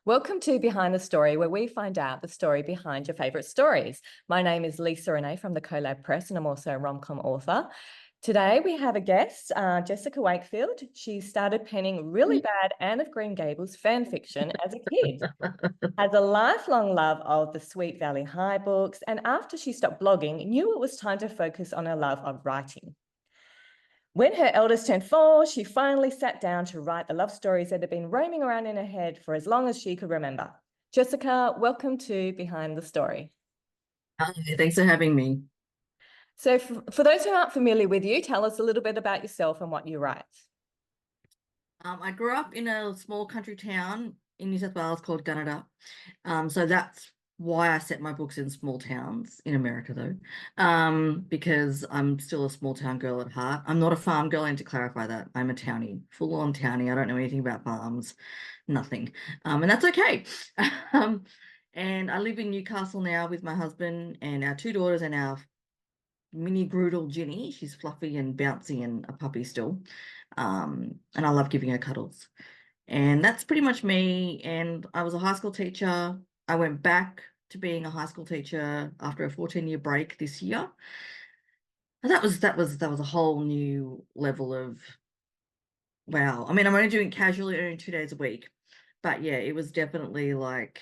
Welcome to Behind the Story, where we find out the story behind your favourite stories. My name is Lisa Renee from the Collab Press, and I'm also a rom-com author. Today we have a guest, Jessica Wakefield. She started penning really bad Anne of Green Gables fan fiction as a kid, has a lifelong love of the Sweet Valley High books, and after she stopped blogging, knew it was time to focus on her love of writing. When her eldest turned 4, she finally sat down to write the love stories that had been roaming around in her head for as long as she could remember. Jessica, welcome to Behind the Story. Hi, thanks for having me. So for those who aren't familiar with you, tell us a little bit about yourself and what you write. I grew up in a small country town in New South Wales called Gunnedah. So that's why I set my books in small towns in America, though, because I'm still a small town girl at heart. I'm not a farm girl, I need to clarify that. I'm a townie, full-on townie. I don't know anything about farms, nothing. And that's okay. Um, and I live in Newcastle now with my husband and our 2 daughters and our mini Groodle Ginny. She's fluffy and bouncy and a puppy still. And I love giving her cuddles. And that's pretty much me. And I was a high school teacher. I went back to being a high school teacher after a 14-year break this year. And that was a whole new level of wow. I mean, I'm only doing casually only 2 days a week. But yeah, it was definitely like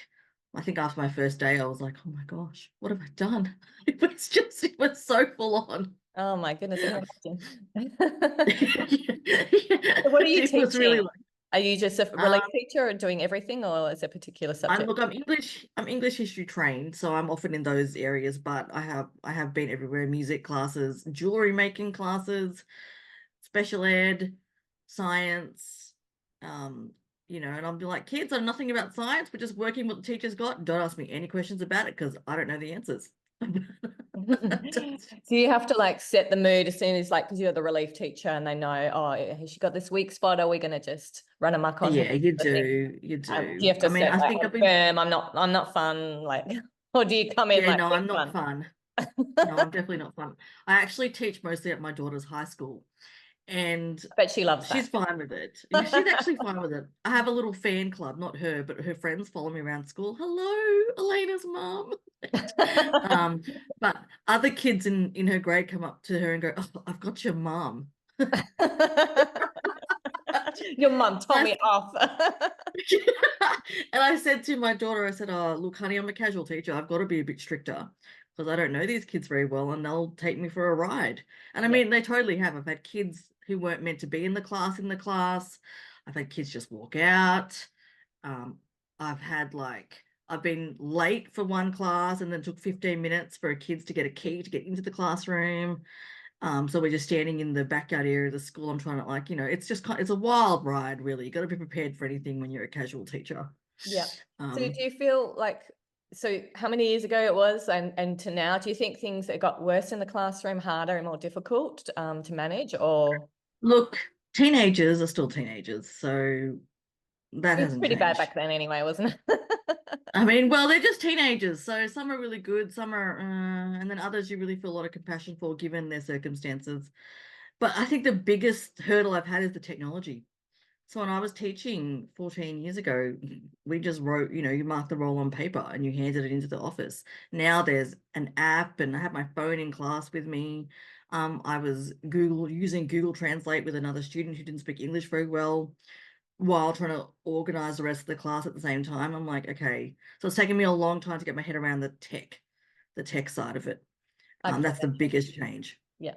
I think after my first day, I was like, oh my gosh, what have I done? It was so full on. Oh my goodness, I can imagine. So what are you It was really teaching? like, Are you just a relief um, teacher or doing everything, or is it a particular subject? I'm English history trained, so I'm often in those areas, but I have been everywhere, music classes, jewelry making classes, special ed, science, um, and I'll be like, kids, I know nothing about science, but just working what the teacher's got. Don't ask me any questions about it because I don't know the answers. So you have to like set the mood as soon as because you're the relief teacher and they know, oh, has she got this weak spot? Are we going to just run amok on her? Yeah, you do. You Do you do. have I to mean, set I like think I've been, firm? I'm not fun, like, or do you come in yeah, like no, being I'm not fun? fun. No, I'm definitely not fun. I actually teach mostly at my daughter's high school, and I bet she loves she's that. fine with it. Yeah, she's actually fine with it. I have a little fan club, not her, but her friends follow me around school. Hello, Elena's mom. Um, but other kids in her grade come up to her and go, "Oh, I've got your mom." Your mum told me off. And I said to my daughter, I said, oh, look, honey, I'm a casual teacher. I've got to be a bit stricter because I don't know these kids very well and they'll take me for a ride. And I Yeah. mean, they totally have. I've had kids who weren't meant to be in the class. I've had kids just walk out. Um, I've been late for one class and then took 15 minutes for kids to get a key to get into the classroom. So we're just standing in the backyard area of the school. I'm trying to it's a wild ride, really. You got to be prepared for anything when you're a casual teacher. Yeah. So Um, do you feel like, so how many years ago it was and to now, do you think things that got worse in the classroom, harder and more difficult to manage, or Look, teenagers are still teenagers, so that it was hasn't pretty bad changed. back then anyway, wasn't it? I mean, well, they're just teenagers, so some are really good, some are, and then others you really feel a lot of compassion for given their circumstances. But I think the biggest hurdle I've had is the technology. So when I was teaching 14 years ago, we just wrote, you mark the roll on paper and you handed it into the office. Now there's an app and I have my phone in class with me. I was using Google Translate with another student who didn't speak English very well while trying to organize the rest of the class at the same time. I'm like, okay. So it's taken me a long time to get my head around the tech side of it. I can That's the imagine. biggest change. Yeah.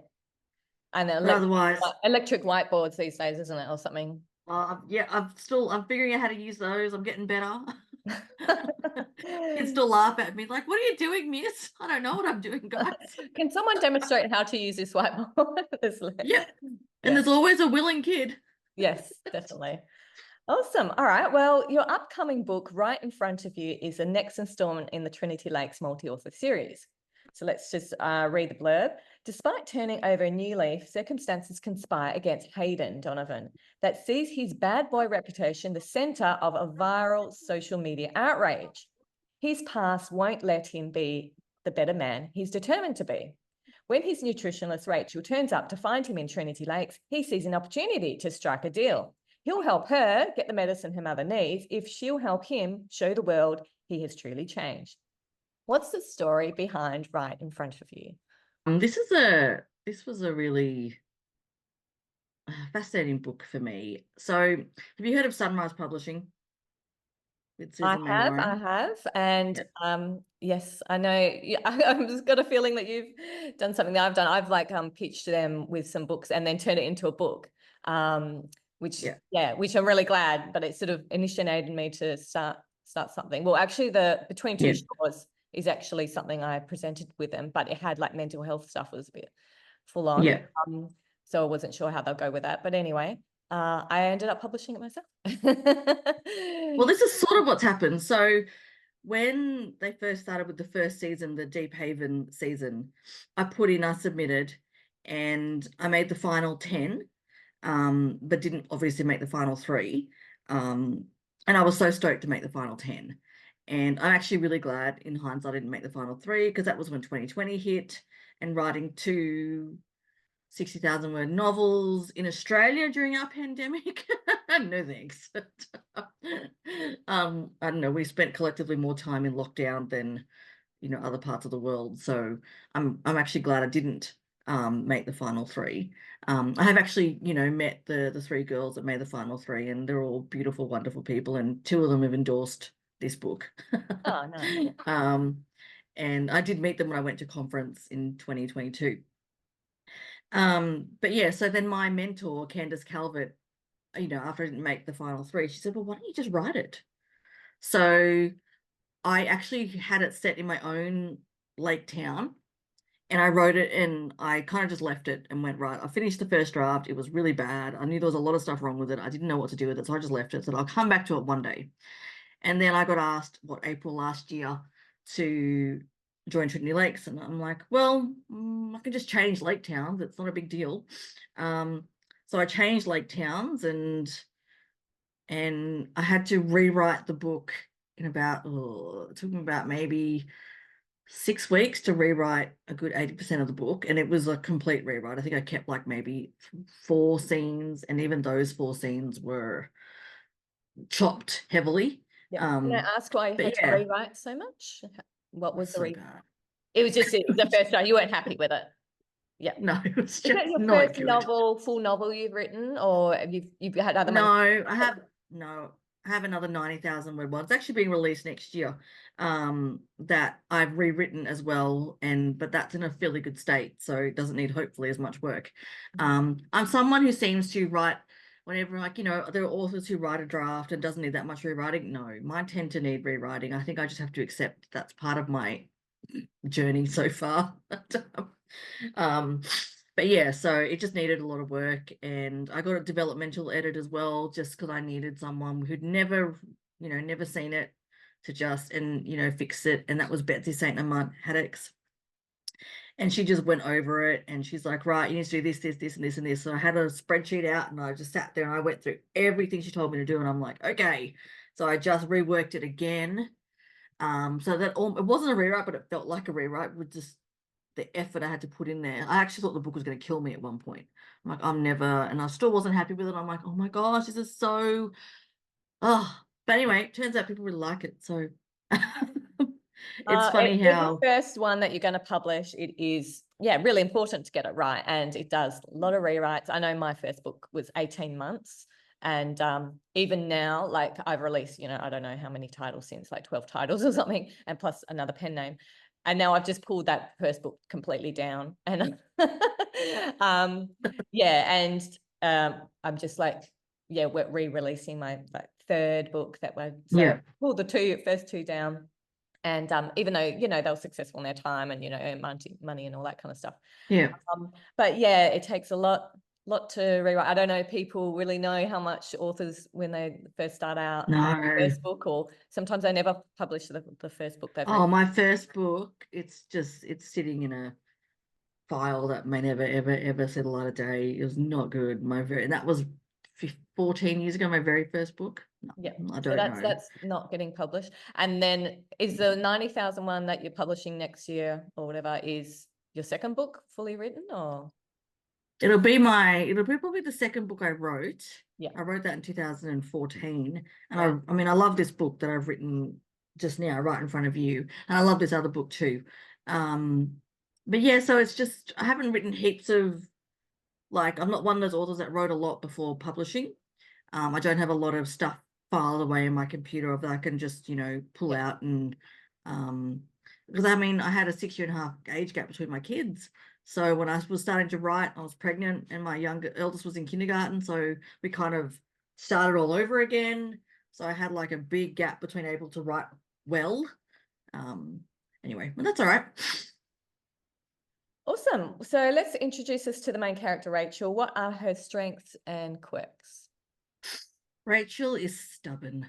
And But otherwise, electric whiteboards these days, isn't it, or something? yeah, I'm figuring out how to use those. I'm getting better. Kids still laugh at me like, what are you doing, miss? I don't know what I'm doing, guys. Can someone demonstrate how to use this whiteboard? Yeah. And Yeah. there's always a willing kid. Yes, definitely. Awesome. All right. Well, your upcoming book right in front of you is the next installment in the Trinity Lakes multi-author series. So let's just read the blurb. Despite turning over a new leaf, circumstances conspire against Hayden Donovan that sees his bad boy reputation the centre of a viral social media outrage. His past won't let him be the better man he's determined to be. When his nutritionist Rachel turns up to find him in Trinity Lakes, he sees an opportunity to strike a deal. He'll help her get the medicine her mother needs if she'll help him show the world he has truly changed. What's the story behind Right in Front of You? This was a really fascinating book for me. So, have you heard of Sunrise Publishing with Susan May I Warren? have, and yes, I know. Yeah, I've just got a feeling that you've done something that I've done. I've like pitched them with some books and then turned it into a book, which Yeah, which I'm really glad. But it sort of initiated me to start something. Well, actually, the Between Two yeah, Shores is actually something I presented with them, but it had like mental health stuff. It was a bit full on, yeah. so I wasn't sure how they'll go with that. But anyway, I ended up publishing it myself. Well, this is sort of what's happened. So, when they first started with the first season, the Deep Haven season, I submitted, and I made the final 10, but didn't obviously make the final three. Um, and I was so stoked to make the final 10. And I'm actually really glad in hindsight I didn't make the final three, because that was when 2020 hit, and writing two 60,000 word novels in Australia during our pandemic. No thanks. I don't know, we spent collectively more time in lockdown than other parts of the world. So I'm actually glad I didn't make the final three. I have actually, met the three girls that made the final three, and they're all beautiful, wonderful people, and two of them have endorsed this book. Oh, nice. And I did meet them when I went to conference in 2022. But yeah, so then my mentor, Candace Calvert, after I didn't make the final three, she said, well, why don't you just write it? So I actually had it set in my own lake town, and I wrote it, and I kind of just left it and went, right, I finished the first draft. It was really bad. I knew there was a lot of stuff wrong with it. I didn't know what to do with it. So I just left it. Said I'll come back to it one day. And then I got asked, April last year, to join Trinity Lakes. And I'm like, well, I can just change lake towns. It's not a big deal. So I changed lake towns, and I had to rewrite the book in about, it took me about maybe 6 weeks to rewrite a good 80% of the book. And it was a complete rewrite. I think I kept like maybe 4 scenes, and even those 4 scenes were chopped heavily. Yeah. Can I Um, ask why you but had to yeah, rewrite so much? What it was was the so reason? bad. It was just It the was first time you weren't happy with it. Yeah. No, it was Is that just your not first good. novel, full novel you've written, or have you've had other No, manuscripts? no, I have another 90,000 word one. It's actually being released next year. That I've rewritten as well, but that's in a fairly good state, so it doesn't need hopefully as much work. I'm someone who seems to write whenever, like, there are authors who write a draft and doesn't need that much rewriting. No, mine tend to need rewriting. I think I just have to accept that's part of my journey so far. um, but yeah, so it just needed a lot of work, and I got a developmental edit as well, just because I needed someone who'd never seen it to just fix it. And that was Betsy St. Amant Haddocks. And she just went over it, and she's like, right, you need to do this, this, this, and this, and this. So I had a spreadsheet out, and I just sat there and I went through everything she told me to do, and I'm like, okay. So I just reworked it again. So that it wasn't a rewrite, but it felt like a rewrite with just the effort I had to put in there. I actually thought the book was going to kill me at one point. I'm like, I'm never, and I still wasn't happy with it. I'm like, oh my gosh, this is so, oh. But anyway, it turns out people really like it. So it's funny With the how, first one that you're going to publish, it is, really important to get it right. And it does a lot of rewrites. I know my first book was 18 months. And even now, like I've released, I don't know how many titles since, like 12 titles or something, and plus another pen name. And now I've just pulled that first book completely down. And I'm just like, we're re-releasing my third book so yeah, pulled the first two down. And even though, they were successful in their time and, earn money and all that kind of stuff. yeah, But yeah, it takes a lot to rewrite. I don't know, people really know how much authors, when they first start out, no. first book, or sometimes they never publish the first book they've Oh, written. my first book, it's sitting in a file that may never, ever, ever see the light of day. It was not good. And that was 14 years ago, my very first book. No, Yeah. I So don't that's know. not getting published. And then is the 90,000 one that you're publishing next year or whatever, is your second book fully written, or? It'll be probably the second book I wrote. Yeah. I wrote that in 2014. And Wow. I mean, I love this book that I've written just now, right in front of you. And I love this other book too. But yeah, so it's just, I haven't written heaps of, like, I'm not one of those authors that wrote a lot before publishing. I don't have a lot of stuff filed away in my computer that I can just, pull Yeah. out and, because I mean, I had a 6 year and a half age gap between my kids. So when I was starting to write, I was pregnant and my eldest was in kindergarten. So we kind of started all over again. So I had like a big gap between able to write well. Um, anyway, but that's all right. Awesome. So let's introduce us to the main character, Rachel. What are her strengths and quirks? Rachel is stubborn.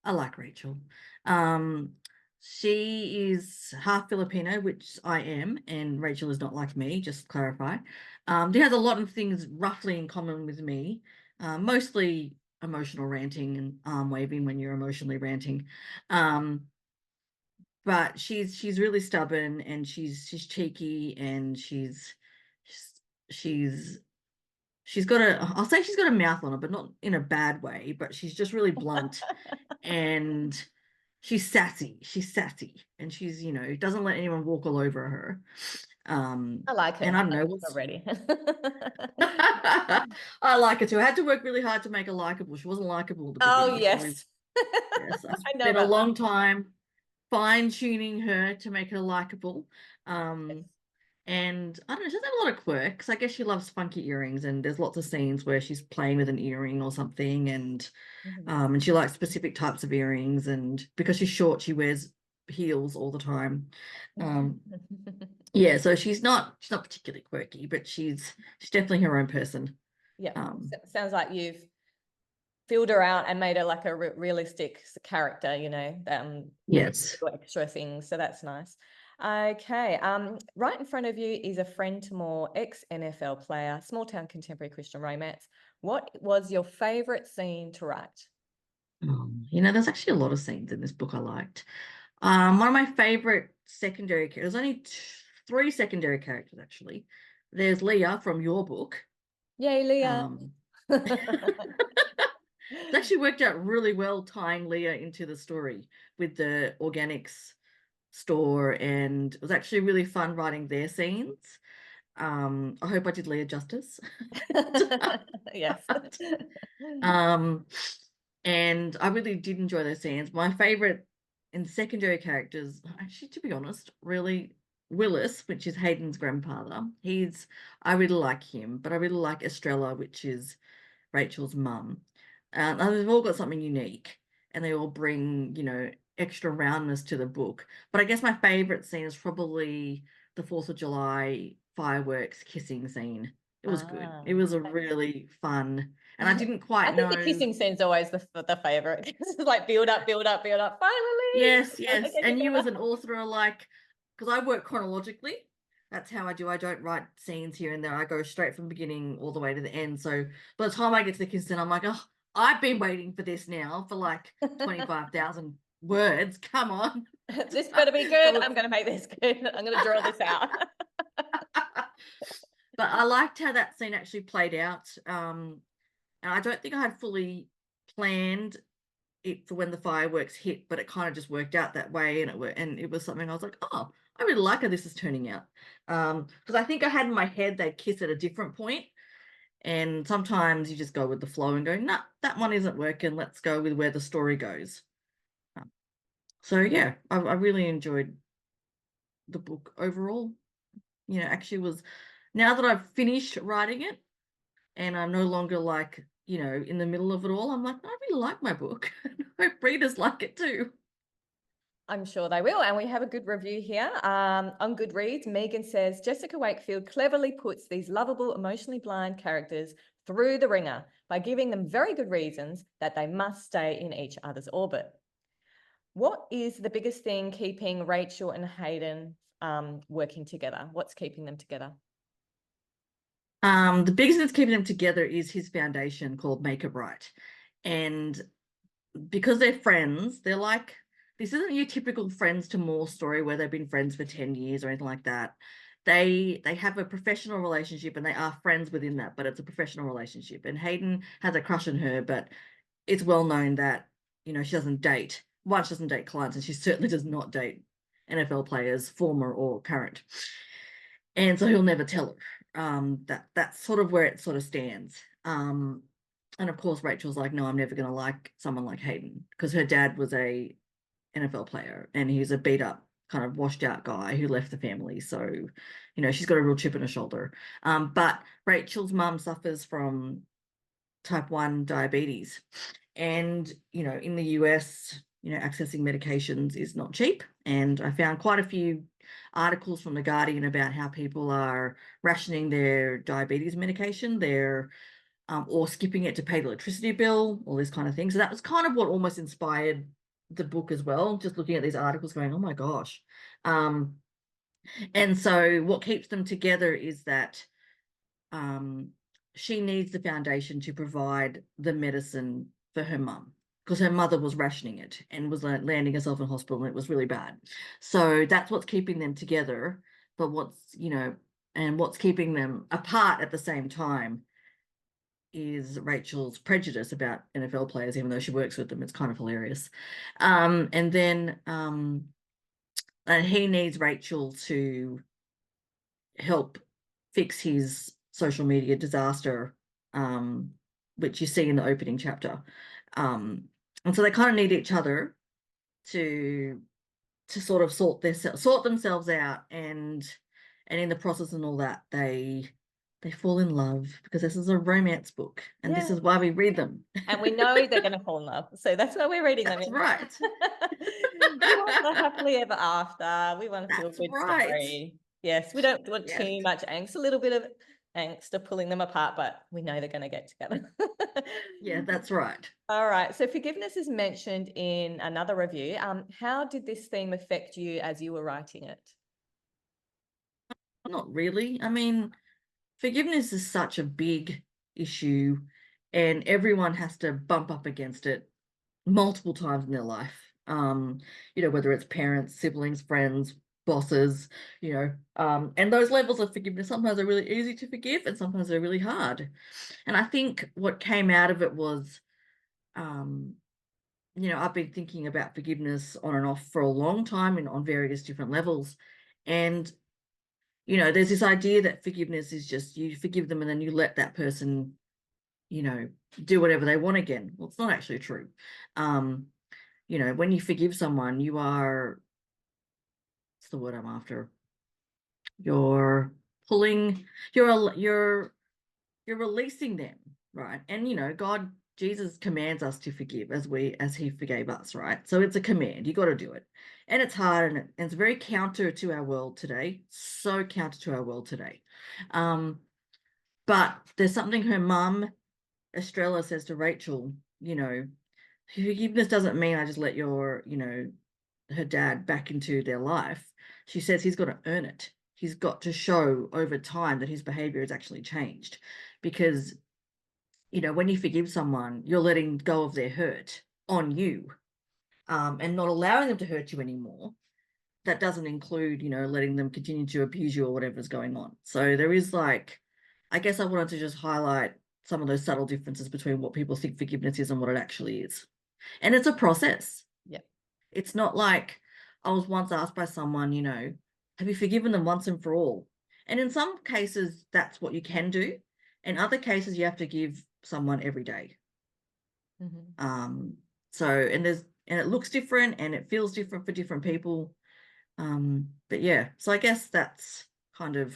I like Rachel. Um, she is half Filipino, which I am, and Rachel is not like me, just to clarify. She has a lot of things roughly in common with me, mostly emotional ranting and arm waving when you're emotionally ranting. But she's really stubborn and she's cheeky and she's she's got I'll say she's got a mouth on her, but not in a bad way, but she's just really blunt and she's sassy. She's sassy and she's, doesn't let anyone walk all over her. I like And her. I don't know Already. I like her too. I had to work really hard to make her likable. She wasn't likable at the Oh, beginning. yes. Yes, I I know spent a about long time fine-tuning her to make her likable. that. And I don't know, she doesn't have a lot of quirks. I guess she loves funky earrings, and there's lots of scenes where she's playing with an earring or something, Mhm. and she likes specific types of earrings, and because she's short, she wears heels all the time. Um, yeah, so she's not particularly quirky, but she's definitely her own person. Yeah. Um, Sounds like you've filled her out and made her like a realistic character, yes. extra things. So that's nice. Okay. Right in front of you is a friend to more, ex-NFL player, small town contemporary Christian romance. What was your favorite scene to write? There's actually a lot of scenes in this book I liked. One of my favorite secondary characters, only three secondary characters actually. There's Leah from your book. Yay, Leah. Um, it's actually worked out really well tying Leah into the story with the organics store, and it was actually really fun writing their scenes. I hope I did Leah justice. Yes. um, and I really did enjoy those scenes. My favorite and secondary characters, actually, to be honest, really Willis, which is Hayden's grandfather. I really like him, but I really like Estrella, which is Rachel's mum. And they've all got something unique, and they all bring, extra roundness to the book. But I guess my favorite scene is probably the 4th of July fireworks kissing scene. It was good. Ah, It was a really fun, and I didn't quite I think the know. kissing scene's always the favorite. It's like build up, build up, build up. Finally, Yes, they yes. get And you as together. an author are like, because I work chronologically. That's how I do. I don't write scenes here and there. I go straight from the beginning all the way to the end. So by the time I get to the consent, I'm like, oh, I've been waiting for this now for like 25,000 words. Come on. This better be good. So I'm going to make this good. I'm going to draw this out. but I liked how that scene actually played out. And I don't think I had fully planned it for when the fireworks hit, but it kind of just worked out that way, and it was something I was like, oh, I really like how this is turning out. Because I think I had in my head they'd kiss at a different point, and sometimes you just go with the flow and go, nah, that one isn't working. Let's go with where the story goes. So yeah, I really enjoyed the book overall. Actually was now that I've finished writing it and I'm no longer like, in the middle of it all, I'm like, I really like my book. I hope readers like it too. I'm sure they will. And we have a good review here. On Goodreads, Megan says, Jessica Wakefield cleverly puts these lovable, emotionally blind characters through the ringer by giving them very good reasons that they must stay in each other's orbit. What is the biggest thing keeping Rachel and Hayden working together? What's keeping them together? The biggest thing that's keeping them together is his foundation called Make It Right. And because they're friends, they're like, this isn't your typical friends to more story where they've been friends for 10 years or anything like that. they have a professional relationship and they are friends within that, but it's a professional relationship. And Hayden has a crush on her, but it's well known that, she doesn't date. One, she doesn't date clients, and she certainly does not date NFL players, former or current. And so he'll never tell her. That's sort of where it sort of stands. And of course, Rachel's like, no, I'm never going to like someone like Hayden, because her dad was a NFL player and he's a beat up, kind of washed out guy who left the family. So, she's got a real chip in her shoulder. But Rachel's mum suffers from type 1 diabetes. And, in the US, accessing medications is not cheap. And I found quite a few articles from The Guardian about how people are rationing their diabetes medication, or skipping it to pay the electricity bill, all this kind of thing. So that was kind of what almost inspired the book as well, just looking at these articles going, oh my gosh. And so what keeps them together is that she needs the foundation to provide the medicine for her mum, because her mother was rationing it and was landing herself in hospital, and it was really bad. So that's what's keeping them together. But what's keeping them apart at the same time is Rachel's prejudice about NFL players, even though she works with them. It's kind of hilarious. And he needs Rachel to help fix his social media disaster, which you see in the opening chapter. And so they kind of need each other to sort of sort themselves out, and in the process and all that, they fall in love, because this is a romance book, and this is why we read them. And we know they're going to fall in love, so that's why we're reading them. That's right. We want the happily ever after. We want to feel good story. Yes, we don't want too much angst. A little bit of angst of pulling them apart, but we know they're going to get together. Yeah, that's right. All right. So forgiveness is mentioned in another review. How did this theme affect you as you were writing it? Not really. I mean, forgiveness is such a big issue, and everyone has to bump up against it multiple times in their life. Whether it's parents, siblings, friends, bosses, and those levels of forgiveness sometimes are really easy to forgive and sometimes they're really hard. And I think what came out of it was, I've been thinking about forgiveness on and off for a long time and on various different levels. And there's this idea that forgiveness is just you forgive them and then you let that person, do whatever they want again. Well, it's not actually true. When you forgive someone, you are, what's the word I'm after? You're pulling, you're releasing them, right? And God, Jesus commands us to forgive as he forgave us, right? So it's a command. You got to do it. And it's hard, and it's very counter to our world today. So counter to our world today. But there's something her mum, Estrella, says to Rachel, forgiveness doesn't mean I just let her dad back into their life. She says he's got to earn it. He's got to show over time that his behavior has actually changed, because when you forgive someone, you're letting go of their hurt on you, and not allowing them to hurt you anymore. That doesn't include, letting them continue to abuse you or whatever's going on. So there is, I guess I wanted to just highlight some of those subtle differences between what people think forgiveness is and what it actually is. And it's a process. Yeah. It's not like, I was once asked by someone, have you forgiven them once and for all? And in some cases, that's what you can do. In other cases, you have to give someone every day. Mm-hmm. And it looks different and it feels different for different people. But yeah, so I guess that's kind of,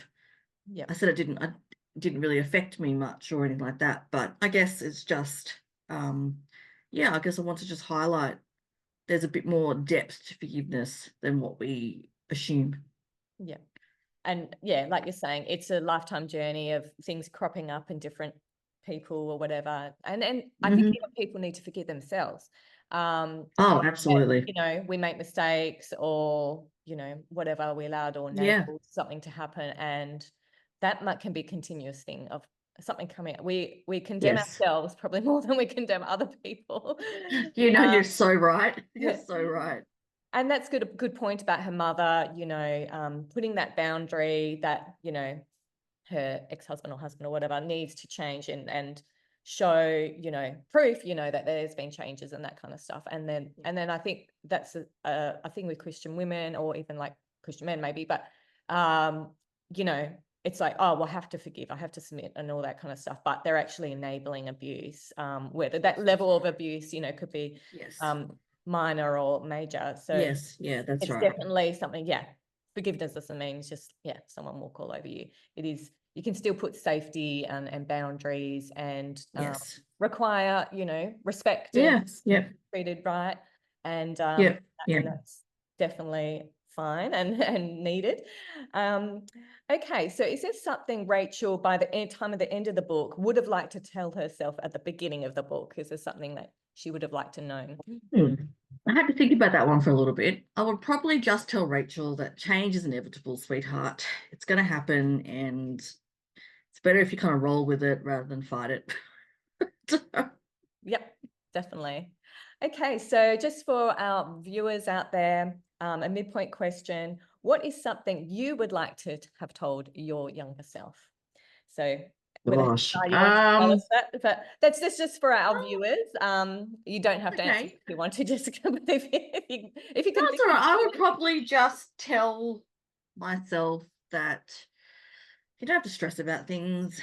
I said it didn't really affect me much or anything like that, but I guess it's just, I guess I want to just highlight there's a bit more depth to forgiveness than what we assume. Yeah. And like you're saying, it's a lifetime journey of things cropping up in different people or whatever. And I think even people need to forgive themselves. Absolutely. And, we make mistakes or, whatever, we allowed or enable something to happen. And that can be a continuous thing of something coming up. We condemn ourselves probably more than we condemn other people. You're so right. You're so right. And that's good point about her mother, putting that boundary that, her ex-husband or husband or whatever needs to change and show, proof, that there's been changes and that kind of stuff. And then I think that's a thing with Christian women, or even like Christian men maybe, but it's like, oh, well, I have to forgive, I have to submit and all that kind of stuff, but they're actually enabling abuse, whether that level of abuse, could be Yes. minor or major. So Yes, yeah, that's it's right. definitely something, forgiveness doesn't mean it's just, someone walk all over you. It is, you can still put safety and boundaries and Yes. require, respect and Yes, yep, treated right. And yep, and yep. that's definitely fine and needed. Okay, so is there something Rachel, by the time of the end of the book, would have liked to tell herself at the beginning of the book? Is there something that she would have liked to know? I had to think about that one for a little bit. I would probably just tell Rachel that change is inevitable, sweetheart. It's going to happen, and it's better if you kind of roll with it rather than fight it. Yep, definitely. Okay, so just for our viewers out there, a midpoint question: what is something you would like to have told your younger self? So whether Gosh. you want to tell us that, but that's just for our viewers. You don't have to answer Okay. if you want to, Jessica, but if you can That's think all of right. I would something. probably just tell myself that you don't have to stress about things,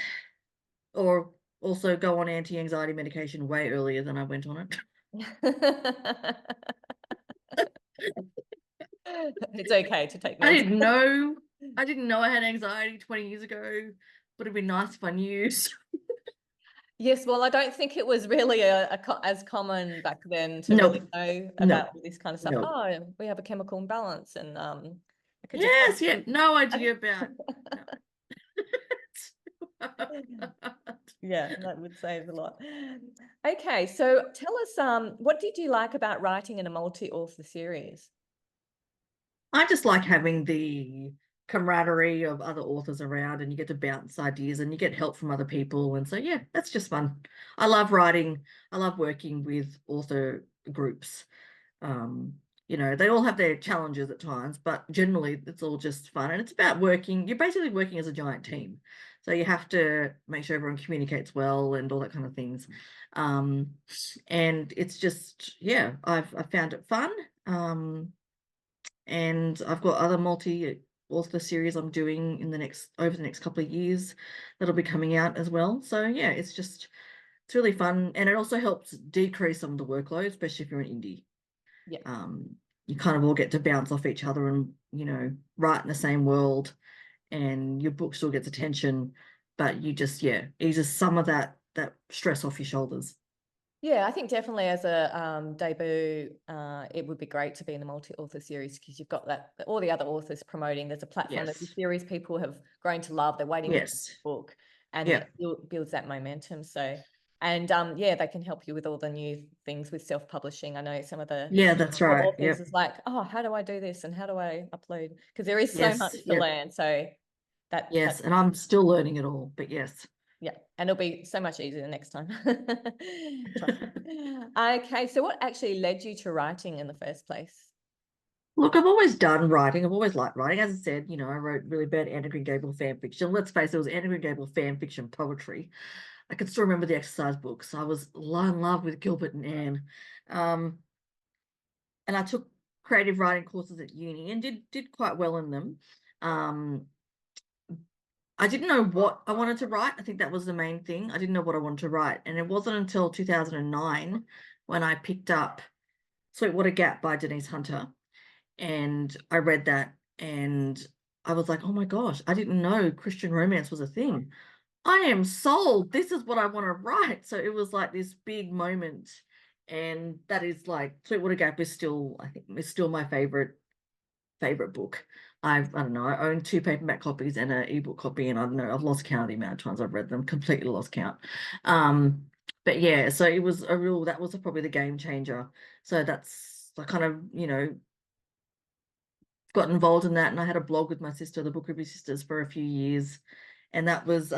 or also go on anti-anxiety medication way earlier than I went on it. It's okay to take I meds. didn't know. I didn't know I had anxiety 20 years ago, but it'd be nice if I knew. Yes, well, I don't think it was really as common back then to really No, know about no, all this kind of stuff. no. Oh, we have a chemical imbalance, and I could just Yes, yeah, no idea about. No. yeah, that would save a lot. Okay, so tell us, what did you like about writing in a multi-author series? I just like having the camaraderie of other authors around, and you get to bounce ideas and you get help from other people. And so, yeah, that's just fun. I love writing. I love working with author groups. Um, they all have their challenges at times, but generally it's all just fun. And it's about working. You're basically working as a giant team. So you have to make sure everyone communicates well and all that kind of things. Um, and it's just, yeah, I found it fun. And I've got other multi-author series I'm doing over the next couple of years that'll be coming out as well. So yeah, it's really fun, and it also helps decrease some of the workload, especially if you're an indie. Yeah. You kind of all get to bounce off each other and write in the same world, and your book still gets attention, but you just eases some of that stress off your shoulders. Yeah, I think definitely as a debut, it would be great to be in the multi-author series because you've got that all the other authors promoting. There's a platform that the Yes. series people have grown to love. They're waiting for the Yes. book, and Yeah. it builds that momentum. So, and they can help you with all the new things with self-publishing. I know some of the Yeah, that's right. authors Yep. is like, oh, how do I do this and how do I upload? Because there is so much Yes. to Yep. learn. So Yes, and I'm still learning it all, but yes. yeah, and it'll be so much easier next time. Trust me. Okay, so what actually led you to writing in the first place? Look, I've always done writing. I've always liked writing. As I said, I wrote really bad Anne of Green Gables fan fiction. Let's face it, it was Anne of Green Gables fan fiction poetry. I can still remember the exercise books. I was in love with Gilbert and Anne. Um, and I took creative writing courses at uni and did quite well in them. Um, I didn't know what I wanted to write. I think that was the main thing. I didn't know what I wanted to write. And it wasn't until 2009 when I picked up Sweetwater Gap by Denise Hunter. And I read that and I was like, oh my gosh, I didn't know Christian romance was a thing. I am sold. This is what I want to write. So it was like this big moment. And that is like Sweetwater Gap I think is still my favorite book. I don't know, I own 2 paperback copies and an ebook copy, and I don't know, I've lost count of the amount of times I've read them, completely lost count. But yeah, so that was probably the game changer. So that's I kind of, got involved in that, and I had a blog with my sister, the Book Review Sisters, for a few years. And that was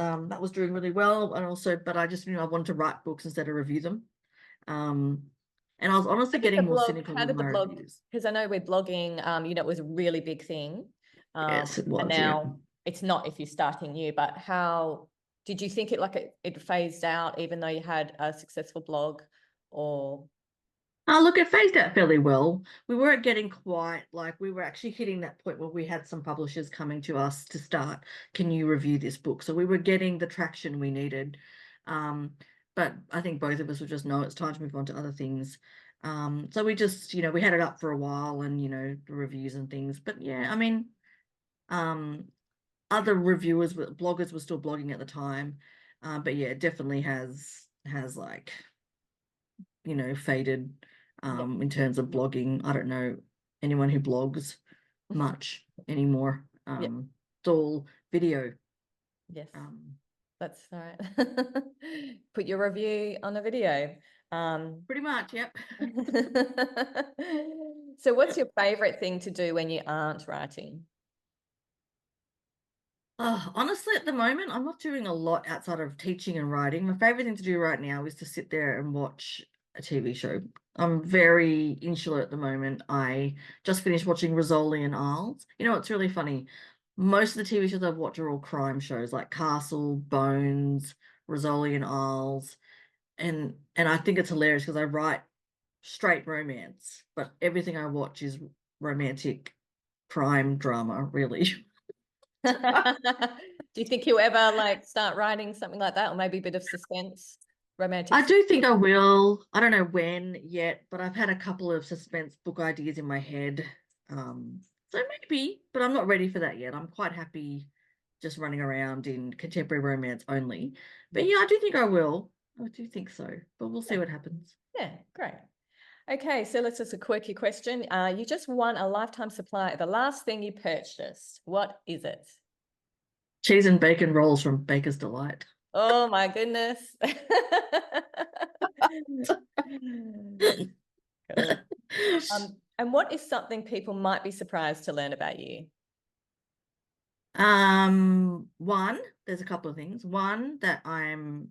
doing really well. And also, but I just, I wanted to write books instead of review them. And I was honestly getting more cynical How with did the my blog, reviews. because I know with blogging, it was a really big thing. Yes, it And was, yeah. now it's not if you're starting new, but how did you think it phased out even though you had a successful blog or? Oh, look, it phased out fairly well. We weren't getting quite like we were actually hitting that point where we had some publishers coming to us to start, can you review this book? So we were getting the traction we needed. But I think both of us would just know it's time to move on to other things. So we just, we had it up for a while and, the reviews and things. But yeah, I mean, other reviewers, bloggers were still blogging at the time. But yeah, it definitely has like, faded Yeah. in terms of blogging. I don't know anyone who blogs much anymore. Yeah. It's all video. Yes. Um, That's all right. Put your review on a video. Pretty much, yep. So what's your favorite thing to do when you aren't writing? Oh, honestly, at the moment, I'm not doing a lot outside of teaching and writing. My favorite thing to do right now is to sit there and watch a TV show. I'm very insular at the moment. I just finished watching Rizzoli and Isles. It's really funny. Most of the TV shows I've watched are all crime shows like Castle, Bones, Rizzoli and Isles. And I think it's hilarious because I write straight romance, but everything I watch is romantic crime drama, really. Do you think you'll ever like start writing something like that, or maybe a bit of suspense, romantic? I do think I will. I don't know when yet, but I've had a couple of suspense book ideas in my head. So maybe, but I'm not ready for that yet. I'm quite happy just running around in contemporary romance only. But yeah, I do think I will. I do think so, but we'll see what happens. Yeah, great. Okay, so let's just a quirky question. You just won a lifetime supply of the last thing you purchased. What is it? Cheese and bacon rolls from Baker's Delight. Oh my goodness. Cool. And what is something people might be surprised to learn about you? There's a couple of things. One, that I'm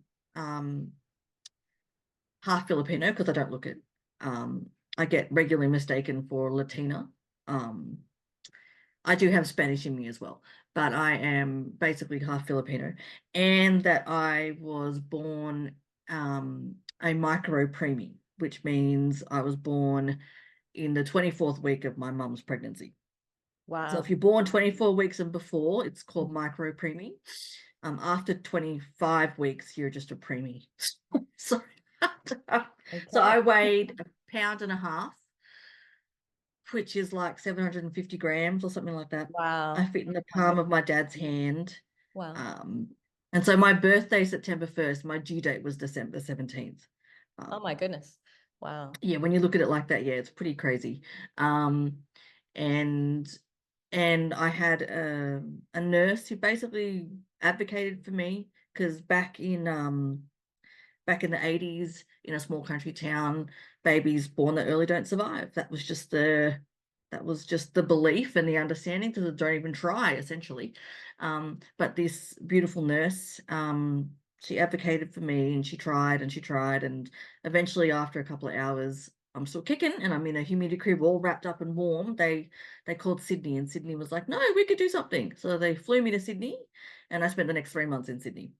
half Filipino because I don't look it. I get regularly mistaken for Latina. Um, I do have Spanish in me as well, but I am basically half Filipino, and that I was born a micro preemie, which means I was born in the 24th week of my mum's pregnancy. So Wow. if you're born 24 weeks and before, it's called micro preemie. After 25 weeks, you're just a preemie. So, so I Okay. weighed a pound and a half, which is like 750 grams or something like that. I Wow. fit in the palm of my dad's hand. Wow. And so my birthday, September 1st, my due date was December 17th. Oh my goodness. Wow. Yeah, when you look at it like that, yeah, it's pretty crazy. Um, and and I had a nurse who basically advocated for me because back in the 80s in a small country town, babies born that early don't survive. That was just the belief and the understanding because they don't even try, essentially. But this beautiful nurse, she advocated for me and she tried and she tried. And eventually, after a couple of hours, I'm still kicking and I'm in a humidity crib all wrapped up and warm. They called Sydney and Sydney was like, no, we could do something. So they flew me to Sydney and I spent the next 3 months in Sydney.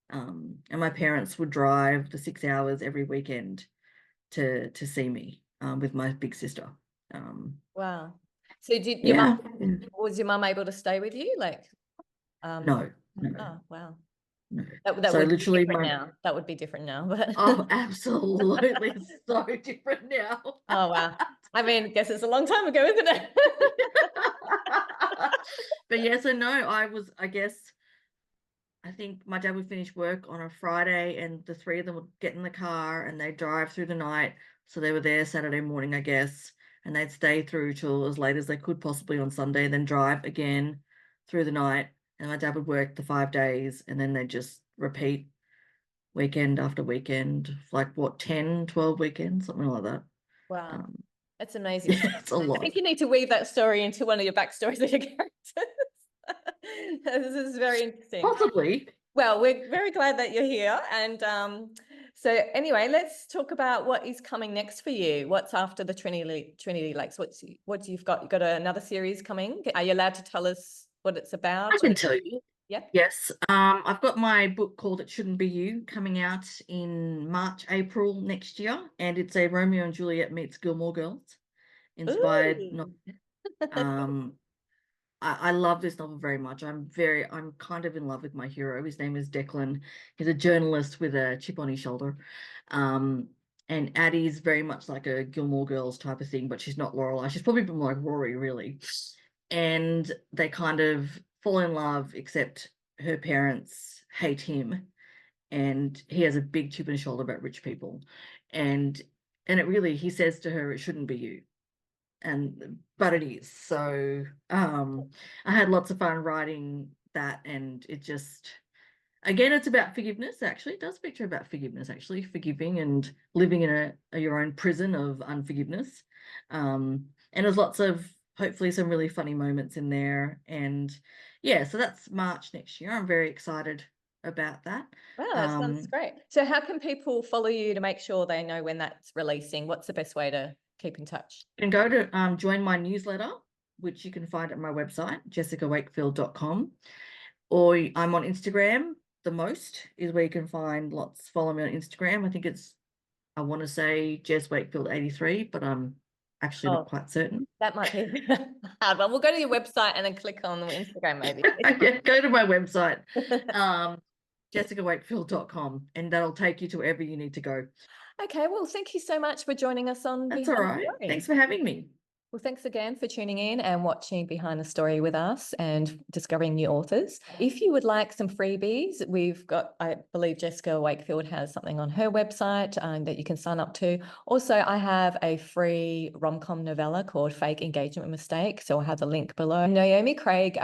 And my parents would drive the 6 hours every weekend to see me with my big sister. Wow. So did your Yeah. mum, was your mum able to stay with you? Like, No, no, oh, wow. no. That So would be literally different now. That would be different now, but oh, absolutely so different now. oh wow. I mean, I guess it's a long time ago, isn't it? But yeah, so no, I think my dad would finish work on a Friday and the three of them would get in the car and they'd drive through the night. So they were there Saturday morning, I guess, and they'd stay through till as late as they could possibly on Sunday, then drive again through the night. And my dad would work the 5 days and then they'd just repeat weekend after weekend, like what, 10, 12 weekends, something like that. Wow. That's amazing. Yeah, it's a I lot. think you need to weave that story into one of your backstories of your characters. This is very interesting. Possibly. Well, we're very glad that you're here, and So anyway, let's talk about what is coming next for you. What's after the Trinity Lakes? What you've got? You've got another series coming. Are you allowed to tell us what it's I about? can tell you. Yep. Yes. I've got my book called It Shouldn't Be You coming out in March, April next year, and it's a Romeo and Juliet meets Gilmore Girls inspired novel. Ooh. Um, I love this novel very much. I'm kind of in love with my hero. His name is Declan. He's a journalist with a chip on his shoulder. Um, and Addie's very much like a Gilmore Girls type of thing, but she's not Lorelai. She's probably more like Rory, really. And they kind of fall in love, except her parents hate him, and he has a big chip on his shoulder about rich people. And it really, he says to her, it shouldn't be you, but it is. So I had lots of fun writing that, and it just, again, it's about forgiveness. Actually, it does speak to her about forgiveness, actually forgiving and living in your own prison of unforgiveness. And there's lots of, hopefully, some really funny moments in there. And yeah, so that's March next year. I'm very excited about that. Wow, that sounds great. So how can people follow you to make sure they know when that's releasing? What's the best way to keep in touch? You can go to join my newsletter, which you can find at my website, jessicawakefield.com. Or I'm on Instagram. The most is where you can find lots. Follow me on Instagram. I think I want to say Jess Wakefield 83, but I'm actually not Oh, quite certain. that might be hard one. We'll go to your website and then click on the Instagram maybe. Yeah, go to my website, jessicawakefield.com, and that'll take you to wherever you need to go. Okay, well, thank you so much for joining us on That's all Behind the right. Story. Thanks for having me. Well, thanks again for tuning in and watching Behind the Story with us and discovering new authors. If you would like some freebies, we've got, I believe Jessica Wakefield has something on her website that you can sign up to. Also, I have a free rom-com novella called Fake Engagement Mistake, so I'll have the link below. Naomi Craig,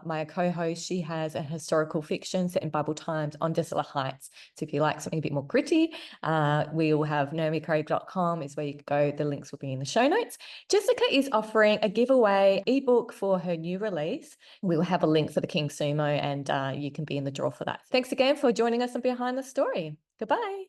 my co-host, she has a historical fiction set in Bible times on Desolate Heights. So if you like something a bit more gritty, we will have naomicraig.com is where you can go. The links will be in the show notes. Jessica is offering a giveaway ebook for her new release. We will have a link for the King Sumo, and you can be in the draw for that. Thanks again for joining us on Behind the Story. Goodbye.